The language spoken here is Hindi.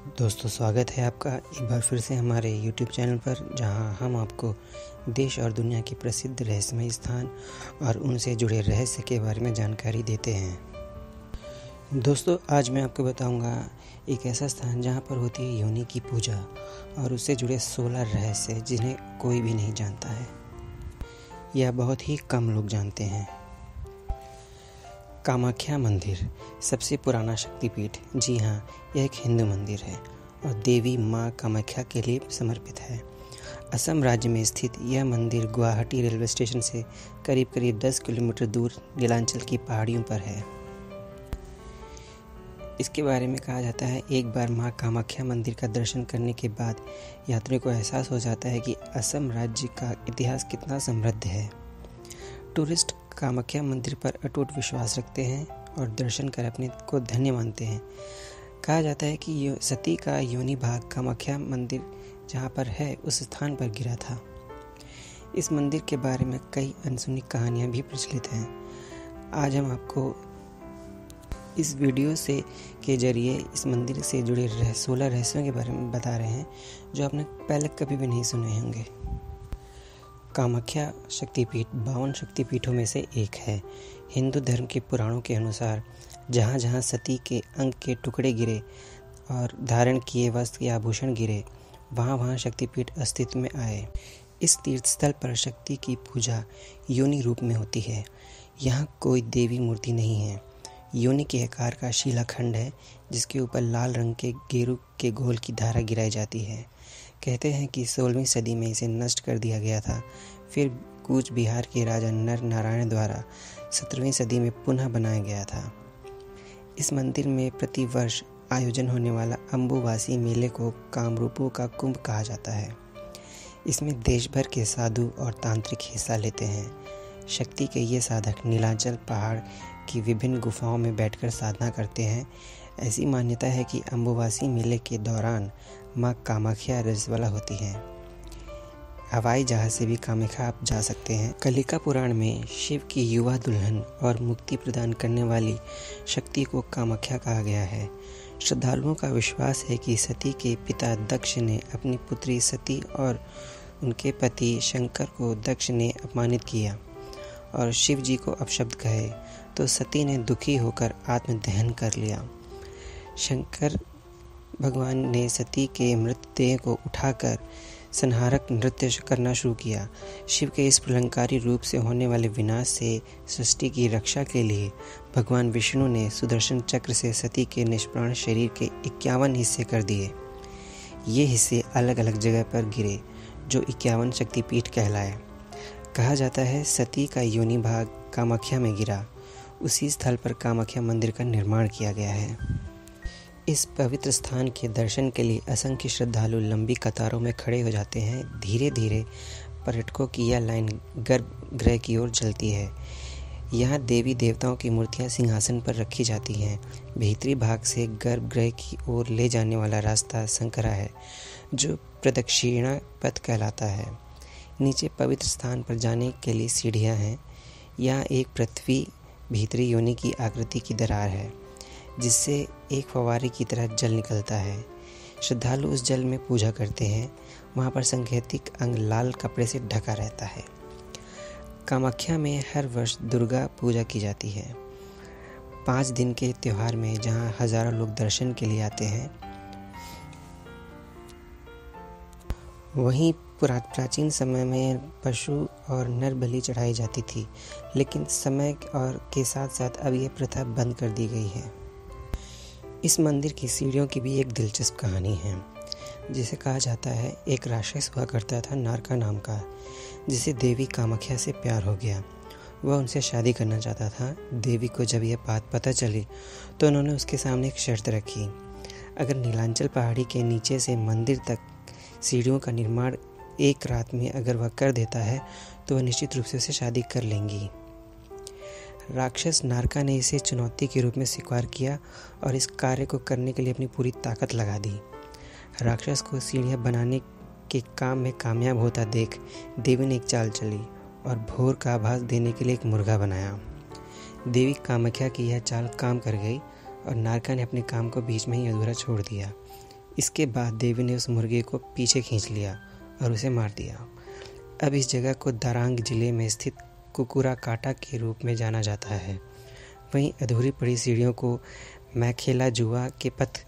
दोस्तों, स्वागत है आपका एक बार फिर से हमारे YouTube चैनल पर, जहां हम आपको देश और दुनिया के प्रसिद्ध रहस्यमय स्थान और उनसे जुड़े रहस्य के बारे में जानकारी देते हैं। दोस्तों, आज मैं आपको बताऊंगा एक ऐसा स्थान जहां पर होती है योनि की पूजा और उससे जुड़े 16 रहस्य जिन्हें कोई भी नहीं जानता है या बहुत ही कम लोग जानते हैं। कामाख्या मंदिर सबसे पुराना शक्तिपीठ। जी हाँ, यह एक हिंदू मंदिर है और देवी माँ कामाख्या के लिए समर्पित है। असम राज्य में स्थित यह मंदिर गुवाहाटी रेलवे स्टेशन से करीब 10 किलोमीटर दूर नीलांचल की पहाड़ियों पर है। इसके बारे में कहा जाता है, एक बार माँ कामाख्या मंदिर का दर्शन करने के बाद यात्रियों को एहसास हो जाता है कि असम राज्य का इतिहास कितना समृद्ध है। टूरिस्ट कामाख्या मंदिर पर अटूट विश्वास रखते हैं और दर्शन कर अपने को धन्य मानते हैं। कहा जाता है कि सती का योनि भाग कामाख्या मंदिर जहाँ पर है उस स्थान पर गिरा था। इस मंदिर के बारे में कई अनसुनी कहानियाँ भी प्रचलित हैं। आज हम आपको इस वीडियो के जरिए इस मंदिर से जुड़े 16 रहस्यों के बारे में बता रहे हैं जो आपने पहले कभी भी नहीं सुने होंगे। कामाख्या शक्तिपीठ 52 शक्तिपीठों में से एक है। हिंदू धर्म के पुराणों के अनुसार जहाँ जहाँ सती के अंग के टुकड़े गिरे और धारण किए वस्त्र या आभूषण गिरे, वहाँ वहाँ शक्तिपीठ अस्तित्व में आए। इस तीर्थस्थल पर शक्ति की पूजा योनि रूप में होती है। यहाँ कोई देवी मूर्ति नहीं है। योनि के आकार का शिलाखंड है जिसके ऊपर लाल रंग के गेरू के घोल की धारा गिराई जाती है। कहते हैं कि 16वीं सदी में इसे नष्ट कर दिया गया था। फिर कूच बिहार के राजा नर नारायण द्वारा 17वीं सदी में पुनः बनाया गया था। इस मंदिर में प्रति वर्ष आयोजन होने वाला अम्बुवासी मेले को कामरूपों का कुंभ कहा जाता है। इसमें देश भर के साधु और तांत्रिक हिस्सा लेते हैं। शक्ति के ये साधक नीलांचल पहाड़ की विभिन्न गुफाओं में बैठकर साधना करते हैं। ऐसी मान्यता है कि अम्बुवासी मेले के दौरान माँ कामाख्या रजस्वला होती हैं। हवाई जहाज से भी कामाख्या आप जा सकते हैं। कलिका पुराण में शिव की युवा दुल्हन और मुक्ति प्रदान करने वाली शक्ति को कामाख्या कहा गया है। श्रद्धालुओं का विश्वास है कि सती के पिता दक्ष ने अपनी पुत्री सती और उनके पति शंकर को दक्ष ने अपमानित किया और शिव जी को अपशब्द कहे तो सती ने दुखी होकर आत्मदहन कर लिया। शंकर भगवान ने सती के मृतदेह को उठाकर संहारक नृत्य करना शुरू किया। शिव के इस प्रलंकारी रूप से होने वाले विनाश से सृष्टि की रक्षा के लिए भगवान विष्णु ने सुदर्शन चक्र से सती के निष्प्राण शरीर के 51 हिस्से कर दिए। ये हिस्से अलग अलग जगह पर गिरे जो 51 शक्तिपीठ कहलाए। कहा जाता है सती का योनि भाग कामाख्या में गिरा। उसी स्थल पर कामाख्या मंदिर का निर्माण किया गया है। इस पवित्र स्थान के दर्शन के लिए असंख्य श्रद्धालु लंबी कतारों में खड़े हो जाते हैं। धीरे धीरे पर्यटकों की यह लाइन गर्भगृह की ओर चलती है। यहाँ देवी देवताओं की मूर्तियाँ सिंहासन पर रखी जाती हैं। भीतरी भाग से गर्भगृह की ओर ले जाने वाला रास्ता संकरा है जो प्रदक्षिणा पथ कहलाता है। नीचे पवित्र स्थान पर जाने के लिए सीढ़ियाँ हैं। यहाँ एक पृथ्वी भीतरी योनि की आकृति की दरार है जिससे एक फव्वारे की तरह जल निकलता है। श्रद्धालु उस जल में पूजा करते हैं। वहाँ पर सांकेतिक अंग लाल कपड़े से ढका रहता है। कामाख्या में हर वर्ष दुर्गा पूजा की जाती है। 5 दिन के त्यौहार में जहाँ हजारों लोग दर्शन के लिए आते हैं। वहीं प्राचीन समय में पशु और नर बलि चढ़ाई जाती थी, लेकिन समय और के साथ साथ अब यह प्रथा बंद कर दी गई है। इस मंदिर की सीढ़ियों की भी एक दिलचस्प कहानी है। जिसे कहा जाता है, एक राक्षस हुआ करता था नारका नाम का, जिसे देवी कामाख्या से प्यार हो गया। वह उनसे शादी करना चाहता था। देवी को जब यह बात पता चली तो उन्होंने उसके सामने एक शर्त रखी। अगर नीलांचल पहाड़ी के नीचे से मंदिर तक सीढ़ियों का निर्माण एक रात में अगर वह कर देता है तो वह निश्चित रूप से उसे शादी कर लेंगी। राक्षस नारका ने इसे चुनौती के रूप में स्वीकार किया और इस कार्य को करने के लिए अपनी पूरी ताकत लगा दी। राक्षस को सीढ़ियाँ बनाने के काम में कामयाब होता देख देवी ने एक चाल चली और भोर का आभास देने के लिए एक मुर्गा बनाया। देवी कामाख्या की यह चाल काम कर गई और नारका ने अपने काम को बीच में ही अधूरा छोड़ दिया। इसके बाद देवी ने उस मुर्गे को पीछे खींच लिया और उसे मार दिया। अब इस जगह को दारांग जिले में स्थित कुकुरा काटा के रूप में जाना जाता है। वहीं अधूरी पड़ी सीढ़ियों को मैखेला जुआ के पथ